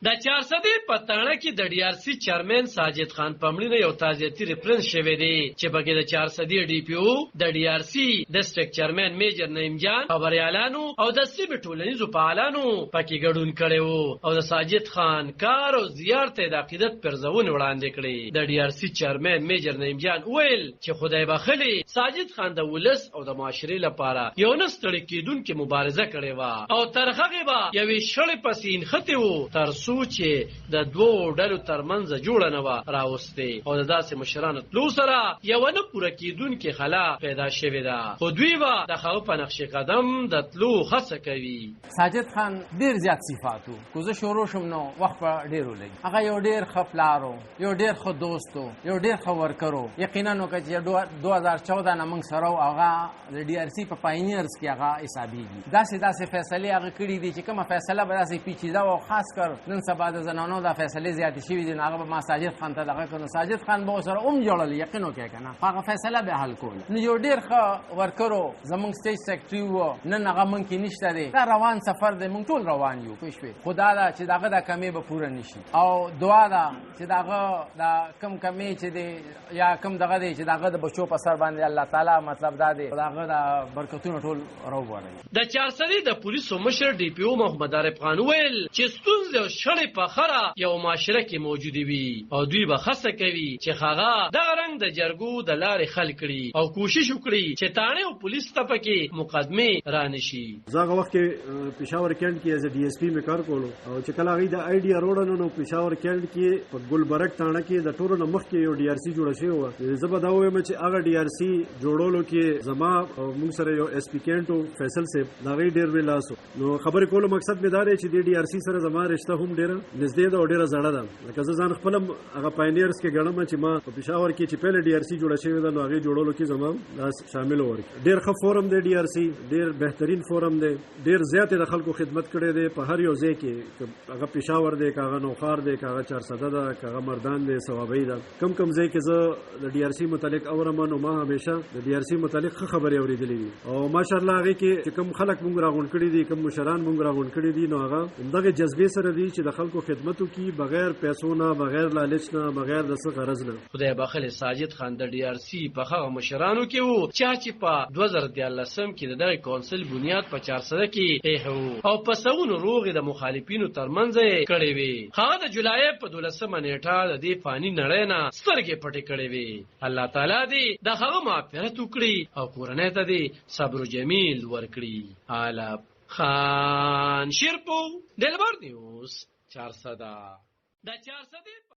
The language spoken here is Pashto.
د 400 پتاڼه کې د ډي آر سی چیرمن ساجد خان پمړي یو تعزیتي ریفرنس شوی دی چې بګې د 400 ډي پی او د ډي آر سی ډیسټریکټ چیرمن میجر نعیم جان خبريالانو او د سیمې ټولنیزو فعالانو پکې ګډون کړي او د ساجد خان کار او زیارت د عقیدت پرځون وړاندې کړي. د ډي آر سی چیرمن میجر نعیم جان ویل چې خدای بخلي ساجد خان د ولس او د معاشري لپاره یو نستړی کېدونکې مبارزه کړې و او تر هغه به یوې شړې پسې انخته و تر سوچ د دوو ډلو ترمنځ جوړه نه و راوستي او د داسې مشرانو تلو سره یو نه پوره کېدونکې خلا پیدا شوې ده خو دوی به د هغه په نقش قدم د تلو هڅه کوي. ساجد خان ډېر زیات صفاتو کو زه شروع شم نو وخت په ډېرو لګي هغه یو ډېر ښه پلارو یو ډېر ښه دوستو یو ډېر ښه ورکرو یقینا نو چې 2014 نه موږ سره هغه د ډي آر سی په پاینیرز کې هغه حسابېږي داسې فیصلې هغه کړي دي چې کومه فیصله به داسې پیچیده او خاص کر نن سبا د زنانو د فیصلې زیاتې شوي دي نو هغه به ما ساجد خان ته دغه کړو ساجد خان به سره جوړل یقین وکړي که نه هغه فیصله به حل کول نو یو ډېر ښه ورکرو زموږ سټیج سیکرټري و نن هغه موږ کې نشته دی دا روان سفر دی موږ ټول روان یو پوه شوې خو دا ده چې د هغه دا کمې به پوره نه شي او دعا ده چې د هغه دا کم کمې چې دی یا کم دغه دی چې د هغه د بچو په سر باندې الله تعالی مطلب دا دی د هغه د برکتونه ټول راوبروي. د 400 د پولیسو مشر ډي پی او محمد عارف خان ویل چې ستونزې او شړې په خره یو معاشره کې موجودې وي او دوی به هڅه کوي چې هغه دغه رنګ د جرګو د لارې حل کړي او کوشش وکړي چې تاڼې او پولیس ته پکې مقدمې رانشي. زه هغه وخت کې پېښور کېنټ کې ایز ډي اس پی مې کار کولو او چې کله هغوی د آیډیا روډ نو پېښور کېنټ کې په ګلبرګ تاڼه کې د ټولو نه مخکې یو ډي آر سی جوړه شوې وه زه به دا ووایم چې هغه ډي آر سی جوړولو کې زما او موږ سره یو اس پي کېنټ و فیصل صاحب د هغوی ډېر لوی لاس و نو خبرې کولو مقصد مې دا دی چې دې ډي آر سی سره زما رشته هم ډېره نږدې ده او ډېره زړه ده لکه زه ځان خپل هم هغه پاینیرز کې ګڼم چې ما په پېښور کې چې پهله ډي آر سی جوړه شوې ده نو هغې جوړولو کې زما لاس شامل ورکړي. ډېر ښه فورم دی ډي آر سی ډېر بهترین فورم دی ډېر زیات د خلکو خدمت کړی دی په هر یو ځای کې هغه پېښور دی که هغه نوخار دی که هغه 400 ده که هغه مردان دی ثوابۍ ده کم ځای کې زه د ډي آر سی متعلق اورم نو ما همیشه د ډي آر سی متعلق ښه خبرې اورېدلې دي او ماشاءالله هغې کې چې کوم خلک موږ راغونډ کړي دي کوم مشران موږ راغونډ کړي دي نو هغه همدغې جذبې سره دي چې د خلکو خدمت وکړي بغیر پیسو نه بغیر لالچ نه بغیر د څه غرض نه. خدای بخلي ساجد خان د ډي آر سی په هغه مشرانو کې وو چې په 2013 کې د دغه کونسل بنیاد په 400 کې ایښو او په سونو روغې د مخالفینو ترمنځ کړې وي هغه د جولای په 12 نیټه د دې فانی نړۍ نه سترګې پټې کړې وي. الله تعالی دې د هغه مغفرت وکړي او کورنۍ ته دې صبر جمیل ورکړي. عالم خان شیرپو دلبر نیوز 400 د 400